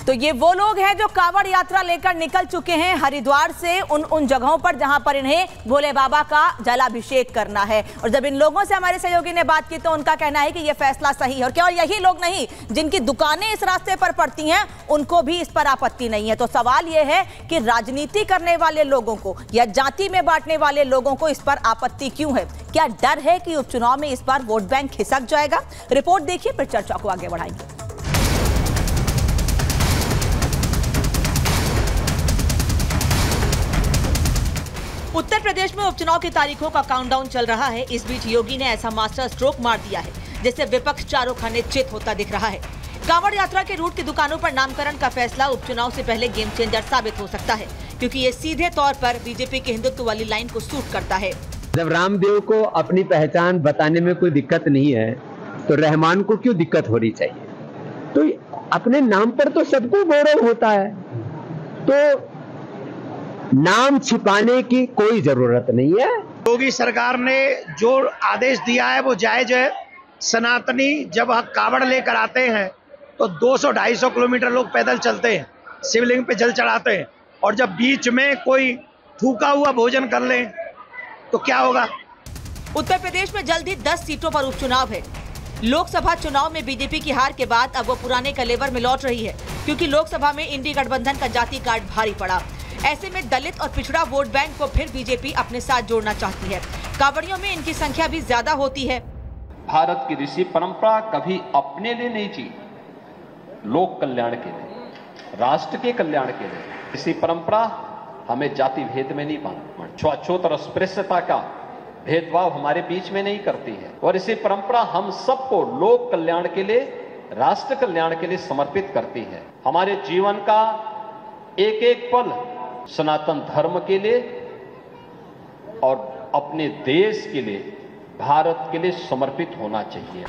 तो ये वो लोग हैं जो कांवड़ यात्रा लेकर निकल चुके हैं हरिद्वार से उन जगहों पर जहां पर इन्हें भोले बाबा का जलाभिषेक करना है। और जब इन लोगों से हमारे सहयोगी ने बात की तो उनका कहना है कि यह फैसला सही है। और केवल यही लोग नहीं, जिनकी दुकानें इस रास्ते पर पड़ती हैं उनको भी इस पर आपत्ति नहीं है। तो सवाल यह है कि राजनीति करने वाले लोगों को या जाति में बांटने वाले लोगों को इस पर आपत्ति क्यों है? क्या डर है कि उपचुनाव में इस बार वोट बैंक खिसक जाएगा? रिपोर्ट देखिए, फिर चर्चा को आगे बढ़ाएंगे। उत्तर प्रदेश में उपचुनाव की तारीखों का काउंटडाउन चल रहा है। इस बीच योगी ने ऐसा मास्टर स्ट्रोक मार दिया है जिससे विपक्ष चारों खाने चित होता दिख रहा है। कांवड़ यात्रा के रूट की दुकानों पर नामकरण का फैसला उपचुनाव से पहले गेम चेंजर साबित हो सकता है, क्योंकि ये सीधे तौर पर बीजेपी के हिंदुत्व वाली लाइन को सूट करता है। जब रामदेव को अपनी पहचान बताने में कोई दिक्कत नहीं है तो रहमान को क्यों दिक्कत होनी चाहिए? तो अपने नाम पर तो सबको गौरव होता है, तो नाम छिपाने की कोई जरूरत नहीं है। योगी सरकार ने जो आदेश दिया है वो जायज है। सनातनी जब कावड़ लेकर आते हैं तो 200-250 किलोमीटर लोग पैदल चलते हैं, शिवलिंग पे जल चढ़ाते हैं, और जब बीच में कोई थूका हुआ भोजन कर ले तो क्या होगा? उत्तर प्रदेश में जल्द ही 10 सीटों पर उपचुनाव है। लोकसभा चुनाव में बीजेपी की हार के बाद अब वो पुराने कलेवर में लौट रही है, क्योंकि लोकसभा में इंडी गठबंधन का जाति कार्ड भारी पड़ा। ऐसे में दलित और पिछड़ा वोट बैंक को फिर बीजेपी अपने साथ जोड़ना चाहती है। कांवड़ियों में इनकी संख्या भी ज्यादा होती है। भारत की ऋषि परंपरा कभी अपने लिए नहीं जी, लोक कल्याण के लिए, राष्ट्र के कल्याण के लिए। ऋषि परंपरा हमें जाति भेद में नहीं बांधती, छुआछूत और अस्पृश्यता का भेदभाव हमारे बीच में नहीं करती है। और इसी परंपरा हम सबको लोक कल्याण के लिए, राष्ट्र कल्याण के लिए समर्पित करती है। हमारे जीवन का एक एक पल सनातन धर्म के लिए और अपने देश के लिए, भारत के लिए समर्पित होना चाहिए।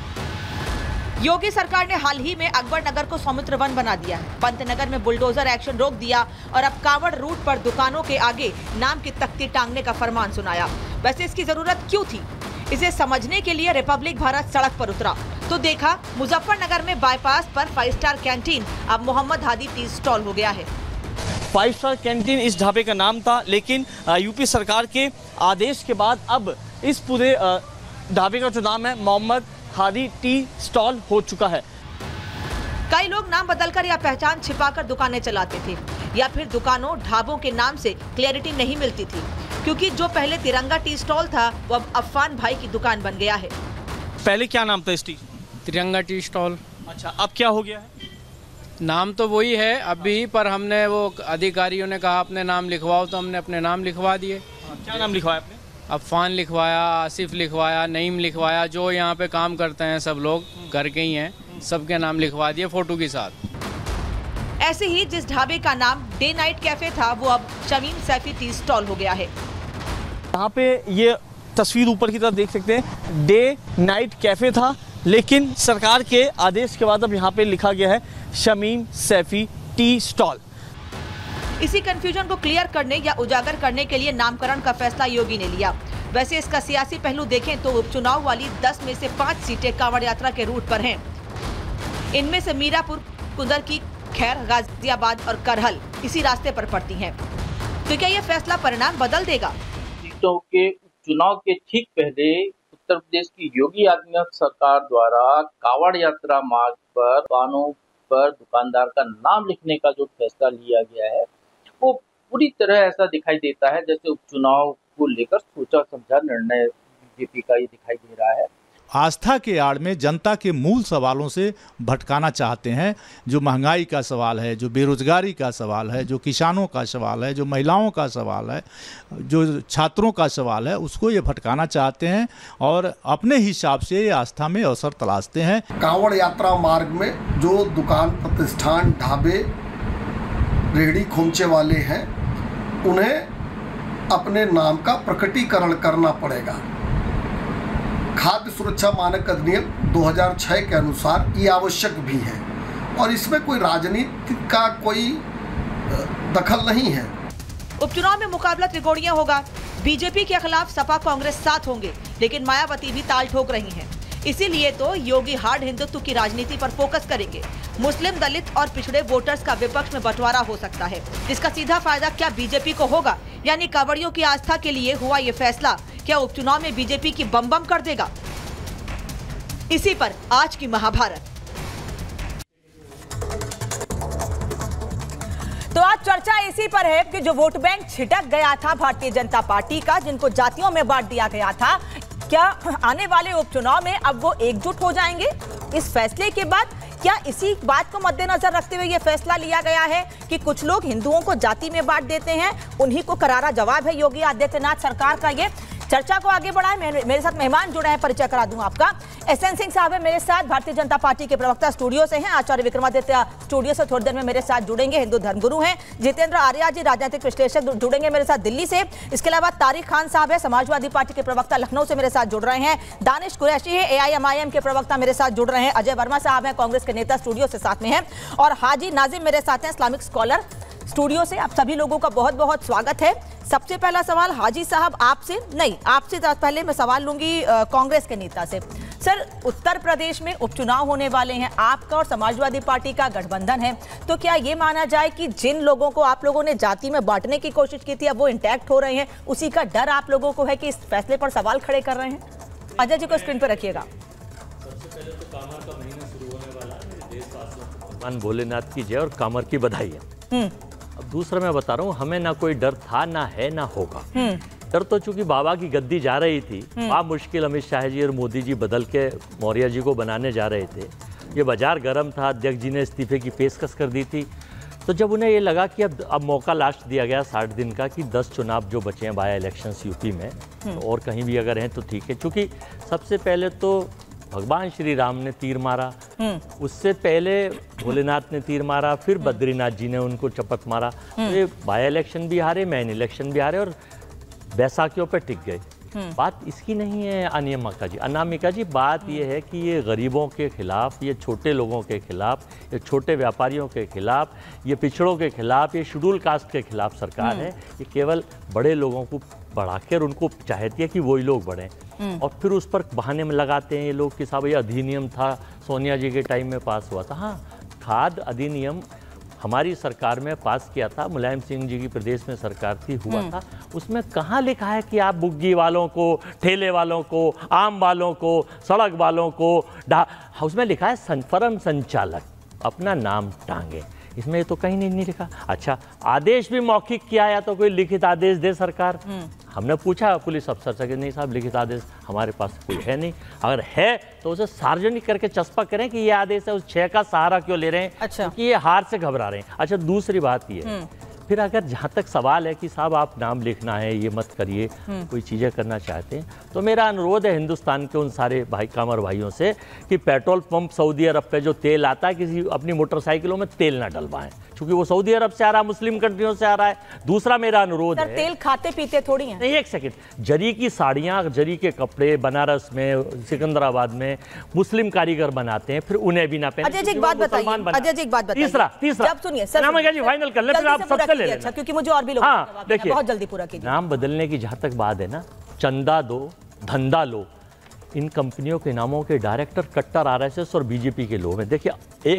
योगी सरकार ने हाल ही में अकबर नगर को समुद्र वन बना दिया है। पंतनगर में बुलडोजर एक्शन रोक दिया और अब कांवड़ रूट पर दुकानों के आगे नाम की तख्ती टांगने का फरमान सुनाया। वैसे इसकी जरूरत क्यों थी? इसे समझने के लिए रिपब्लिक भारत सड़क पर उतरा तो देखा मुजफ्फरनगर में बाईपास पर 5 स्टार कैंटीन अब मोहम्मद हादी टी स्टॉल हो गया है। 5 स्टार कैंटीन इस ढाबे का नाम था, लेकिन यूपी सरकार के आदेश के बाद अब इस पूरे ढाबे का जो नाम है मोहम्मद हादी टी स्टॉल हो चुका है। कई लोग नाम बदलकर या पहचान छिपाकर दुकानें चलाते थे, या फिर दुकानों ढाबों के नाम से क्लैरिटी नहीं मिलती थी, क्योंकि जो पहले तिरंगा टी स्टॉल था वो अब अफान भाई की दुकान बन गया है। पहले क्या नाम था इस तिरंगा टी स्टॉल। अच्छा, अब क्या हो गया है? नाम तो वही है अभी, पर हमने वो अधिकारियों ने कहा अपने नाम लिखवाओ तो हमने अपने नाम लिखवा दिए। क्या नाम लिखवाया आपने? अफान लिखवाया, आसिफ लिखवाया, नईम लिखवाया। जो यहाँ पे काम करते हैं सब लोग घर के ही हैं, सबके नाम लिखवा दिए फोटो के साथ। ऐसे ही जिस ढाबे का नाम डे नाइट कैफे था वो अब शमीम सैफी टी स्टॉल हो गया है। यहाँ पे ये तस्वीर ऊपर की तरफ देख सकते हैं, डे नाइट कैफे था, लेकिन सरकार के आदेश के बाद अब यहाँ पे लिखा गया है शमीम सैफी टी स्टॉल। इसी कंफ्यूजन को क्लियर करने या उजागर करने के लिए नामकरण का फैसला योगी ने लिया। वैसे इसका सियासी पहलू देखें तो उपचुनाव वाली 10 में से 5 सीटें कांवड़ यात्रा के रूट पर हैं। इनमें से मीरापुर, कुदर की खैर, गाजियाबाद और करहल इसी रास्ते पर पड़ती हैं। तो क्या यह फैसला परिणाम बदल देगा? सीटों के चुनाव के ठीक पहले उत्तर प्रदेश की योगी आदित्यनाथ सरकार द्वारा कांवड़ यात्रा मार्ग पर दुकानों पर दुकानदार का नाम लिखने का जो फैसला लिया गया है वो पूरी तरह ऐसा दिखाई देता है जैसे उपचुनाव को लेकर सोचा समझा निर्णय बीजेपी का ये दिखाई दे रहा है। आस्था के आड़ में जनता के मूल सवालों से भटकाना चाहते हैं। जो महंगाई का सवाल है, जो बेरोजगारी का सवाल है, जो किसानों का सवाल है, जो महिलाओं का सवाल है, जो छात्रों का सवाल है, उसको ये भटकाना चाहते हैं और अपने हिसाब से ये आस्था में अवसर तलाशते हैं। कांवड़ यात्रा मार्ग में जो दुकान, प्रतिष्ठान, ढाबे, रेहड़ी खोमचे वाले हैं उन्हें अपने नाम का प्रकटीकरण करना पड़ेगा। खाद्य सुरक्षा मानक अधिनियम 2006 के अनुसार ये आवश्यक भी है और इसमें कोई राजनीति का कोई दखल नहीं है। उपचुनाव में मुकाबला त्रिकोणीय होगा। बीजेपी के खिलाफ सपा, कांग्रेस साथ होंगे, लेकिन मायावती भी ताल ठोक रही हैं। इसीलिए तो योगी हार्ड हिंदुत्व की राजनीति पर फोकस करेंगे। मुस्लिम, दलित और पिछड़े वोटर्स का विपक्ष में बंटवारा हो सकता है, जिसका सीधा फायदा क्या बीजेपी को होगा, यानी कांवड़ियों की आस्था के लिए हुआ ये फैसला क्या उपचुनाव में बीजेपी की बम बम कर देगा? इसी पर आज की महाभारत। तो आज चर्चा इसी पर है कि जो वोट बैंक छिटक गया था भारतीय जनता पार्टी का, जिनको जातियों में बांट दिया गया था, क्या आने वाले उपचुनाव में अब वो एकजुट हो जाएंगे? इस फैसले के बाद क्या इसी बात को मद्देनजर रखते हुए ये फैसला लिया गया है कि कुछ लोग हिंदुओं को जाति में बांट देते हैं? उन्हीं को करारा जवाब है योगी आदित्यनाथ सरकार का। ये चर्चा को आगे बढ़ाएं। मेरे साथ मेहमान जुड़े हैं, परिचय करा दूं आपका। एसएन सिंह साहब है मेरे साथ, भारतीय जनता पार्टी के प्रवक्ता स्टूडियो से हैं। आचार्य विक्रमादित्य स्टूडियो से थोड़ी देर में मेरे साथ जुड़ेंगे, हिंदू धर्मगुरु हैं। जितेंद्र आर्या जी राजनीतिक विश्लेषक जुड़ेंगे मेरे साथ दिल्ली से। इसके अलावा तारिक खान साहब है, समाजवादी पार्टी के प्रवक्ता लखनऊ से मेरे साथ जुड़ रहे हैं। दानिश कुरैशी है, AIMIM के प्रवक्ता मेरे साथ जुड़ रहे हैं। अजय वर्मा साहब है, कांग्रेस के नेता, स्टूडियो से साथ में है। और हाजी नाजिम मेरे साथ हैं, इस्लामिक स्कॉलर, स्टूडियो से। आप सभी लोगों का बहुत बहुत स्वागत है। सबसे पहला सवाल हाजी साहब आपसे नहीं, आपसे पहले मैं सवाल लूंगी कांग्रेस के नेता से। सर, उत्तर प्रदेश में उपचुनाव होने वाले हैं, आपका और समाजवादी पार्टी का गठबंधन है, तो क्या ये माना जाए कि जिन लोगों को आप लोगों ने जाति में बांटने की कोशिश की थी अब वो इंटैक्ट हो रहे हैं, उसी का डर आप लोगों को है कि इस फैसले पर सवाल खड़े कर रहे हैं? अजय जी को स्क्रीन पर रखिएगा। सबसे पहले तो कामर का महीना शुरू होने वाला है, मेरे देशवासियों को भगवान भोलेनाथ की जय और कामर की बधाई है। अब दूसरा मैं बता रहा हूँ, हमें ना कोई डर था, ना है, ना होगा। डर तो चूंकि बाबा की गद्दी जा रही थी, आप मुश्किल अमित शाह जी और मोदी जी बदल के मौर्य जी को बनाने जा रहे थे। ये बाजार गर्म था, अध्यक्ष जी ने इस्तीफे की पेशकश कर दी थी। तो जब उन्हें ये लगा कि अब मौका लास्ट दिया गया 60 दिन का कि 10 चुनाव जो बचे हैं बाय इलेक्शंस यूपी में, तो और कहीं भी अगर हैं तो ठीक है। क्योंकि सबसे पहले तो भगवान श्री राम ने तीर मारा, उससे पहले भोलेनाथ ने तीर मारा, फिर बद्रीनाथ जी ने उनको चपत मारा। तो ये बाय इलेक्शन भी हारे, मेन इलेक्शन भी हारे और बैसाखियों पे टिक गए। बात इसकी नहीं है अनामिका जी, बात ये है कि ये गरीबों के खिलाफ, ये छोटे लोगों के खिलाफ, ये छोटे व्यापारियों के खिलाफ, ये पिछड़ों के खिलाफ, ये शेड्यूल कास्ट के खिलाफ सरकार है। ये केवल बड़े लोगों को बढ़ाकर उनको चाहती है कि वही लोग बढ़ें, और फिर उस पर बहाने में लगाते हैं ये लोग कि साहब ये अधिनियम था, सोनिया जी के टाइम में पास हुआ था। हाँ, खाद अधिनियम हमारी सरकार में पास किया था, मुलायम सिंह जी की प्रदेश में सरकार थी, हुआ था। उसमें कहाँ लिखा है कि आप बुग्गी वालों को, ठेले वालों को, आम वालों को, सड़क वालों को, उसमें लिखा है फर्म संचालक अपना नाम टांगे। इसमें ये तो कहीं नहीं लिखा। अच्छा, आदेश भी मौखिक किया या तो कोई लिखित आदेश दे सरकार। हमने पूछा पुलिस अफसर से कि नहीं साहब, लिखित आदेश हमारे पास कोई है नहीं। अगर है तो उसे सार्वजनिक करके चस्पा करें कि ये आदेश है, उस 6 का सहारा क्यों ले रहे हैं? अच्छा, क्योंकि ये हार से घबरा रहे हैं। अच्छा, दूसरी बात ये फिर अगर जहाँ तक सवाल है कि साहब आप नाम लिखना है, ये मत करिए, कोई चीज़ें करना चाहते हैं, तो मेरा अनुरोध है हिंदुस्तान के उन सारे भाई कामर भाइयों से कि पेट्रोल पंप सऊदी अरब पे जो तेल आता है, किसी अपनी मोटरसाइकिलों में तेल ना डलवाएं, क्योंकि वो सऊदी अरब से आ रहा है, मुस्लिम कंट्रियों से आ रहा है। दूसरा मेरा अनुरोध है, तेल खाते पीते थोड़ी हैं। नहीं, एक सेकंड, जरी की साड़ियाँ, जरी के कपड़े बनारस में, सिकंदराबाद में मुस्लिम कारीगर बनाते हैं, फिर उन्हें भी ना पहने। अजय जी एक बात बताइए, तीसरा सुनिए फाइनल कर ले, फिर आप सबसे ले लेना, क्योंकि मुझे और भी लोग देखिए बहुत जल्दी पूरा कीजिए। नाम बदलने की जहाँ तक बात है ना, चंदा दो, धंधा लो, इन कंपनियों के नामों के डायरेक्टर कट्टर RSS और बीजेपी के लोग हैं। देखिए, एक